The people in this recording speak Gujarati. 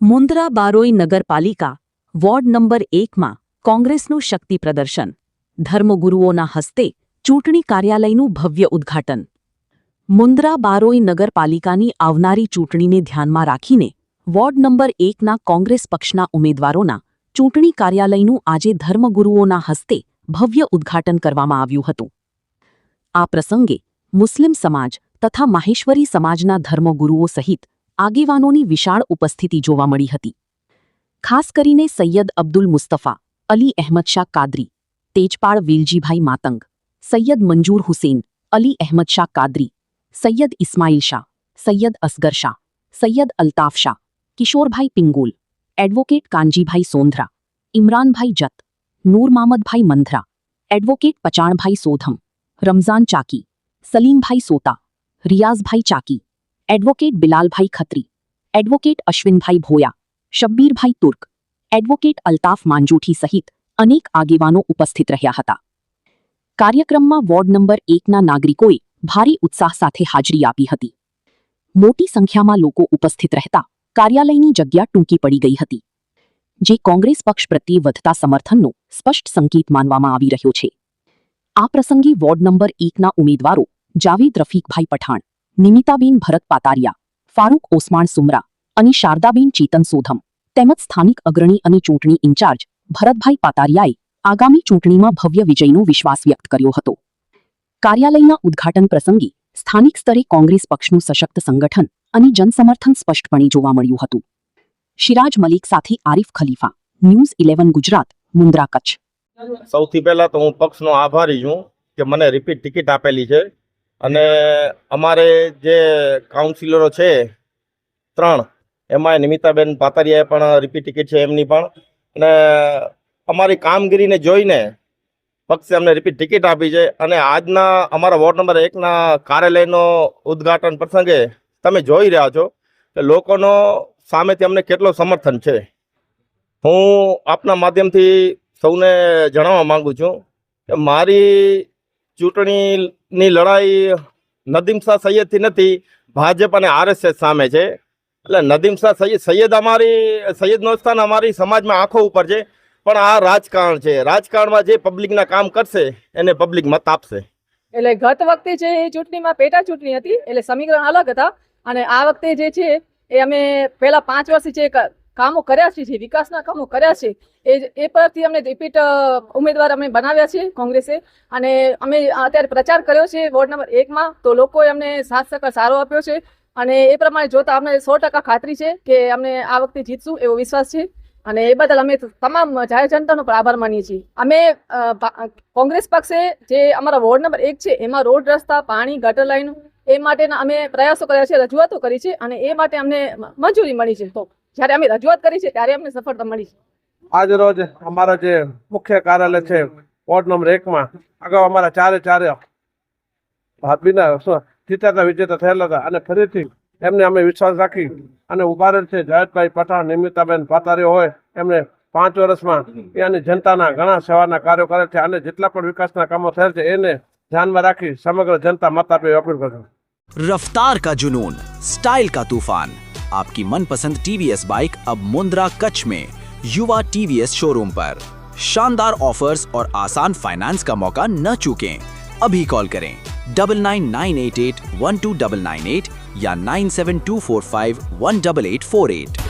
મુન્દ્રા બારોઈ નગરપાલિકા વોર્ડ નંબર 1માં કોંગ્રેસનું શક્તિ પ્રદર્શન, ધર્મગુરુઓના હસ્તે ચૂંટણી કાર્યાલયનું ભવ્ય ઉદ્ઘાટન. મુન્દ્રા બારોઈ નગરપાલિકાની આવનારી ચૂંટણીને ધ્યાનમાં રાખીને વોર્ડ નંબર 1ના કોંગ્રેસ પક્ષના ઉમેદવારોના ચૂંટણી કાર્યાલયનું આજે ધર્મગુરુઓના હસ્તે ભવ્ય ઉદ્ઘાટન કરવામાં આવ્યું હતું. આ પ્રસંગે મુસ્લિમ સમાજ તથા માહેશ્વરી સમાજના ધર્મગુરુઓ સહિત આગેવાનોની વિશાળ ઉપસ્થિતિ જોવા મળી હતી. ખાસ કરીને સૈયદ અબ્દુલ મુસ્તફા, અલી અહેમદ શાહ કાદરી, તેજપાળ વેલજીભાઈ માતંગ, સૈયદ મંજૂર હુસેન, અલી અહેમદ શાહ કાદરી, સૈયદ ઇસ્માઇલ શાહ, સૈયદ અસગર શાહ, સૈયદ અલ્તાફ શાહ, કિશોરભાઈ પિંગોલ, એડવોકેટ કાનજીભાઈ સોંધરા, ઇમરાનભાઈ જત, નૂર Mamadbhai Mandhra, advocate Pachanbhai Sodham, Ramzan Chaki, સલીમભાઈ સોતા, રિયાઝભાઈ Chaki, advocate Bilalbhai Khatri, advocate અશ્વિનભાઈ ભોયા, શબ્બીરભાઈ તુર્ક, એડવોકેટ અલ્તાફ માંજોઠી સહિત અનેક આગેવાનો ઉપસ્થિત રહ્યા હતા. કાર્યક્રમમાં વોર્ડ નંબર 1ના નાગરિકોએ ભારે ઉત્સાહ સાથે હાજરી આપી હતી. મોટી સંખ્યામાં લોકો ઉપસ્થિત રહેતા કાર્યાલયની જગ્યા ટૂંકી પડી ગઈ હતી, જે કોંગ્રેસ પક્ષ પ્રત્યે વધતા સમર્થનનો સ્પષ્ટ સંકેત માનવામાં આવી રહ્યો છે. આ પ્રસંગે વોર્ડ નંબર 1ના ઉમેદવારો જાવેદ રફીકભાઈ પઠાણ, નિમિતાબેન ભરત પાતારિયા, ફારૂક ઓસમાણ સુમરા અને શારદાબેન ચેતન સોધમ તેમજ સ્થાનિક અગ્રણી અને ચૂંટણી ઇન્ચાર્જ ભરતભાઈ પાતારિયાએ આગામી ચૂંટણીમાં ભવ્ય વિજયનો વિશ્વાસ વ્યક્ત કર્યો હતો. કાર્યાલયના ઉદ્ઘાટન પ્રસંગે સ્થાનિક સ્તરે કોંગ્રેસ પક્ષનું સશક્ત સંગઠન અને જનસમર્થન સ્પષ્ટપણે જોવા મળ્યું હતું. શિરાજ મલિક સાથે આરિફ ખલીફા, ન્યૂઝ 11 ગુજરાત, મુન્દ્રા, કચ્છ. સૌથી પહેલા તો હું પક્ષનો આભારી છું કે મને રિપીટ ટિકિટ આપેલી છે અને અમારે જે કાઉન્સિલરો છે 3 એમાં નિમિતાબેન પાતારિયાએ પણ રિપીટ ટિકિટ છે એમની પણ, અને અમારી કામગીરીને જોઈને પક્ષે અમને રિપીટ ટિકિટ આપી છે. અને આજના અમારા વોર્ડ નંબર 1ના કાર્યાલયનો ઉદ્ઘાટન પ્રસંગે તમે જોઈ રહ્યા છો કે લોકોનો સામેથી અમને કેટલો સમર્થન છે. હું આપના માધ્યમથી સૌને જણાવવા માંગુ છું કે મારી ચૂંટણીની લડાઈ નદીમ શાહ સૈયદથી નથી, ભાજપ અને RSS સામે છે. એટલે નદીમ શાહ સૈયદનો સ્થાન અમારી સમાજમાં આંખો ઉપર છે, પણ આ રાજકારણ છે. રાજકારણમાં જે પબ્લિકના કામ કરશે એને પબ્લિક મત આપશે. એટલે ગત વખતે જે ચૂંટણીમાં પેટા ચૂંટણી હતી એટલે સમીકરણ અલગ હતા, અને આ વખતે જે છે એ અમે પહેલા 5 વર્ષથી જે કામો કર્યા છે, જે વિકાસના કામો કર્યા છે એ પરથી અમને રિપીટ ઉમેદવાર અમે બનાવ્યા છે કોંગ્રેસે. અને અમે અત્યારે પ્રચાર કર્યો છે વોર્ડ નંબર 1માં, તો લોકોએ અમને સાથ સહકાર સારો આપ્યો છે. અને એ પ્રમાણે જોતા અમને 100% ખાતરી છે કે અમને આ વખતે જીતશું એવો વિશ્વાસ છે. અને એ બદલ અમે તમામ જાહેર જનતાનો પણ આભાર માનીએ છીએ. અમે કોંગ્રેસ પક્ષે જે અમારા વોર્ડ નંબર 1 છે એમાં રોડ, રસ્તા, પાણી, ગટર લાઈન એ માટેના અમે પ્રયાસો કર્યા છે, રજૂઆતો કરી છે, અને એ માટે અમને મંજૂરી મળી છે. તો જ્યારે અમે રજૂઆત કરી છે ત્યારે અમને સફળતા મળી છે. આજ રોજ અમારા જે મુખ્ય કાર્યાલય છે વોર્ડ નંબર 1માં અગાઉ અમારા ચારે જીતાતા વિજેતા થયેલા હતા, અને ફરીથી એમને અમે વિશ્વાસ રાખી અને ઉભા રહેલ છે. જાવેદભાઈ પઠાણ, નિમિતાબેન પાતારિયા હોય એમને 5 વર્ષમાં ત્યાંની જનતાના ઘણા સેવાના કાર્યો કરેલ છે, અને જેટલા પણ વિકાસના કામો થયેલ છે એને ધ્યાનમાં રાખી સમગ્ર જનતા મત આપે એવી અપીલ કરું. रफ्तार का जुनून, स्टाइल का तूफान, आपकी मनपसंद TVS बाइक अब मुंद्रा कच्छ में युवा TVS शोरूम पर. शानदार ऑफर्स और आसान फाइनेंस का मौका न चूकें. अभी कॉल करें 9998812998 या 9724518848.